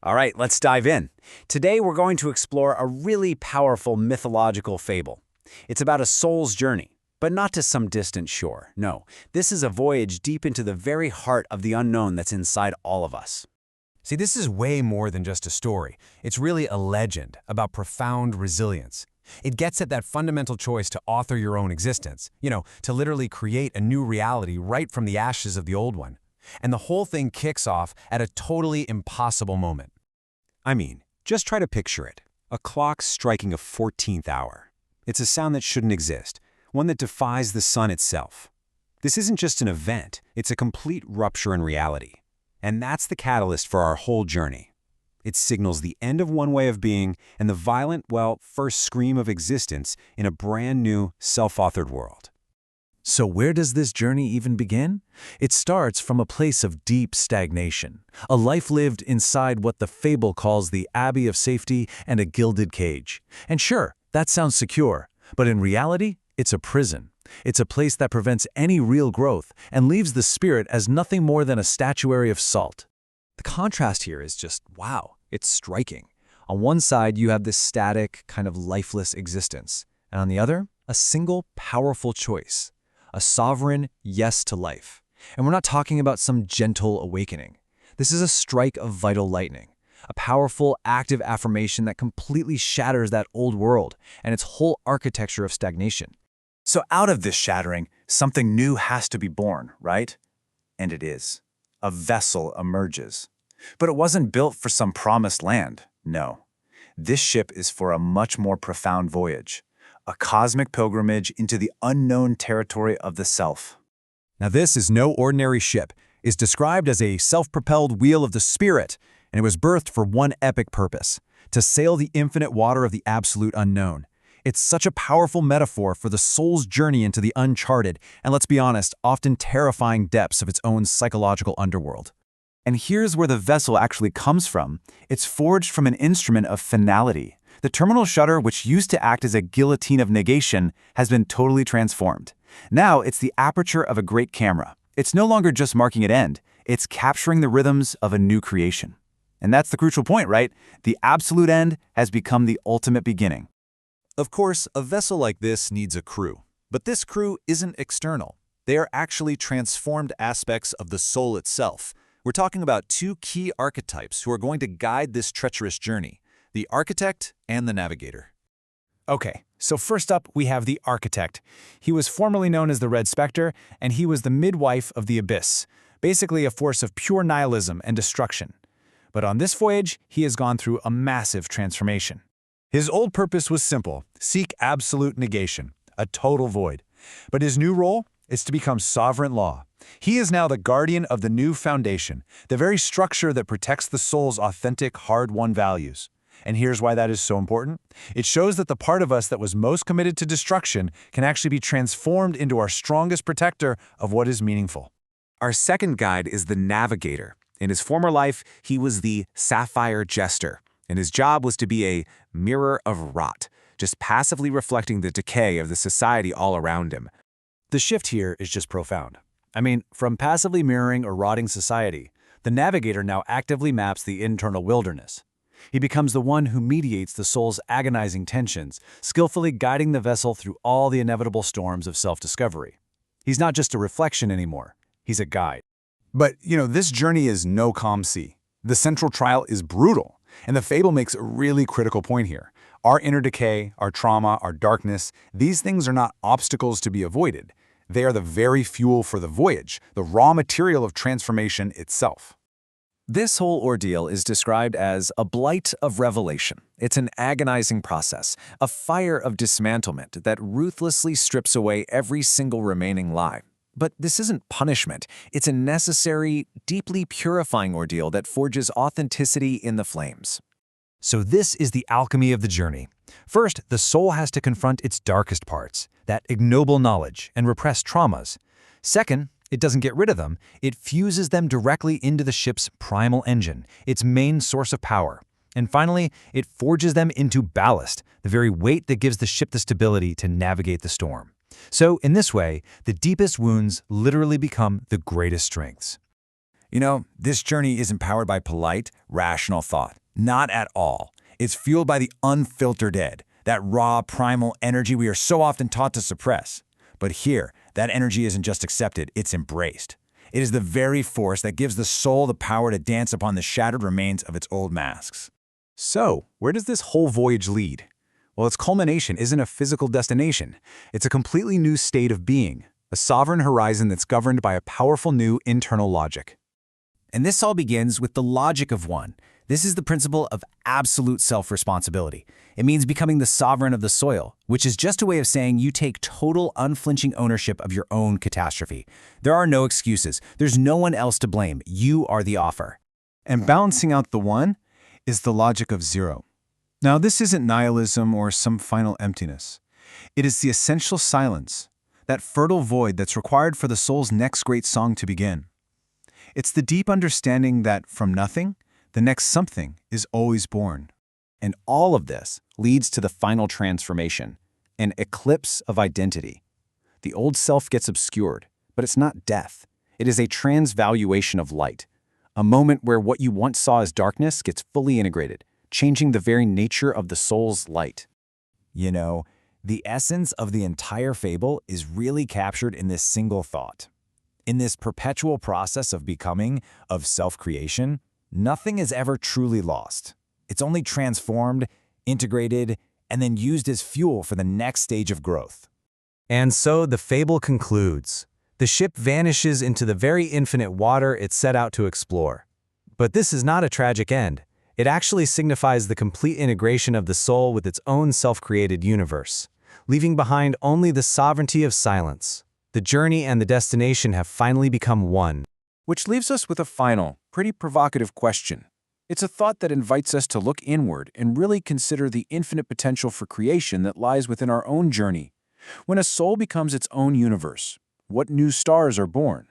All right, let's dive in. Today we're going to explore a really powerful mythological fable. It's about a soul's journey, but not to some distant shore. No, this is a voyage deep into the very heart of the unknown that's inside all of us. See, this is way more than just a story. It's really a legend about profound resilience. It gets at that fundamental choice to author your own existence, to literally create a new reality right from the ashes of the old one. And the whole thing kicks off at a totally impossible moment. I mean, just try to picture it. A clock striking a 14th hour. It's a sound that shouldn't exist, one that defies the sun itself. This isn't just an event, it's a complete rupture in reality. And that's the catalyst for our whole journey. It signals the end of one way of being and the violent, first scream of existence in a brand new, self-authored world. So where does this journey even begin? It starts from a place of deep stagnation, a life lived inside what the fable calls the abbey of safety and a gilded cage. And sure, that sounds secure, but in reality, it's a prison. It's a place that prevents any real growth and leaves the spirit as nothing more than a statuary of salt. The contrast here is just, wow, it's striking. On one side, you have this static, kind of lifeless existence, and on the other, a single powerful choice, a sovereign yes to life. And we're not talking about some gentle awakening. This is a strike of vital lightning, a powerful, active affirmation that completely shatters that old world and its whole architecture of stagnation. So out of this shattering, something new has to be born, right? And it is. A vessel emerges. But it wasn't built for some promised land, no. This ship is for a much more profound voyage, a cosmic pilgrimage into the unknown territory of the self. Now this is no ordinary ship. It's described as a self-propelled wheel of the spirit, and it was birthed for one epic purpose, to sail the infinite water of the absolute unknown. It's such a powerful metaphor for the soul's journey into the uncharted, and let's be honest, often terrifying depths of its own psychological underworld. And here's where the vessel actually comes from. It's forged from an instrument of finality. The terminal shutter, which used to act as a guillotine of negation, has been totally transformed. Now it's the aperture of a great camera. It's no longer just marking an end. It's capturing the rhythms of a new creation. And that's the crucial point, right? The absolute end has become the ultimate beginning. Of course, a vessel like this needs a crew. But this crew isn't external. They are actually transformed aspects of the soul itself. We're talking about two key archetypes who are going to guide this treacherous journey, the architect and the navigator. Okay, so first up we have the architect. He was formerly known as the Red Spectre, and he was the midwife of the abyss, basically a force of pure nihilism and destruction. But on this voyage, he has gone through a massive transformation. His old purpose was simple: seek absolute negation, a total void. But his new role is to become sovereign law. He is now the guardian of the new foundation, the very structure that protects the soul's authentic, hard-won values. And here's why that is so important. It shows that the part of us that was most committed to destruction can actually be transformed into our strongest protector of what is meaningful. Our second guide is the navigator. In his former life, he was the sapphire jester, and his job was to be a mirror of rot, just passively reflecting the decay of the society all around him. The shift here is just profound. I mean, from passively mirroring a rotting society, the navigator now actively maps the internal wilderness. He becomes the one who mediates the soul's agonizing tensions, skillfully guiding the vessel through all the inevitable storms of self-discovery. He's not just a reflection anymore, he's a guide. But, this journey is no calm sea. The central trial is brutal, and the fable makes a really critical point here. Our inner decay, our trauma, our darkness, these things are not obstacles to be avoided. They are the very fuel for the voyage, the raw material of transformation itself. This whole ordeal is described as a blight of revelation. It's an agonizing process, a fire of dismantlement that ruthlessly strips away every single remaining lie. But this isn't punishment. It's a necessary, deeply purifying ordeal that forges authenticity in the flames. So this is the alchemy of the journey. First, the soul has to confront its darkest parts, that ignoble knowledge and repressed traumas. Second, it doesn't get rid of them, it fuses them directly into the ship's primal engine, its main source of power. And finally, it forges them into ballast, the very weight that gives the ship the stability to navigate the storm. So in this way, the deepest wounds literally become the greatest strengths. You know, this journey isn't powered by polite, rational thought. Not at all. It's fueled by the unfiltered id, that raw, primal energy we are so often taught to suppress. But here, that energy isn't just accepted, it's embraced. It is the very force that gives the soul the power to dance upon the shattered remains of its old masks. So, where does this whole voyage lead? Well, its culmination isn't a physical destination. It's a completely new state of being, a sovereign horizon that's governed by a powerful new internal logic. And this all begins with the logic of one. This is the principle of absolute self-responsibility. It means becoming the sovereign of the soil, which is just a way of saying you take total unflinching ownership of your own catastrophe. There are no excuses. There's no one else to blame. You are the offer. And balancing out the one is the logic of zero. Now, this isn't nihilism or some final emptiness. It is the essential silence, that fertile void that's required for the soul's next great song to begin. It's the deep understanding that from nothing, the next something is always born. And all of this leads to the final transformation, an eclipse of identity. The old self gets obscured, but it's not death. It is a transvaluation of light, a moment where what you once saw as darkness gets fully integrated, changing the very nature of the soul's light. You know, the essence of the entire fable is really captured in this single thought. In this perpetual process of becoming, of self-creation, nothing is ever truly lost. It's only transformed, integrated, and then used as fuel for the next stage of growth. And so the fable concludes. The ship vanishes into the very infinite water it set out to explore. But this is not a tragic end. It actually signifies the complete integration of the soul with its own self-created universe, leaving behind only the sovereignty of silence. The journey and the destination have finally become one. Which leaves us with a final, pretty provocative question. It's a thought that invites us to look inward and really consider the infinite potential for creation that lies within our own journey. When a soul becomes its own universe, what new stars are born?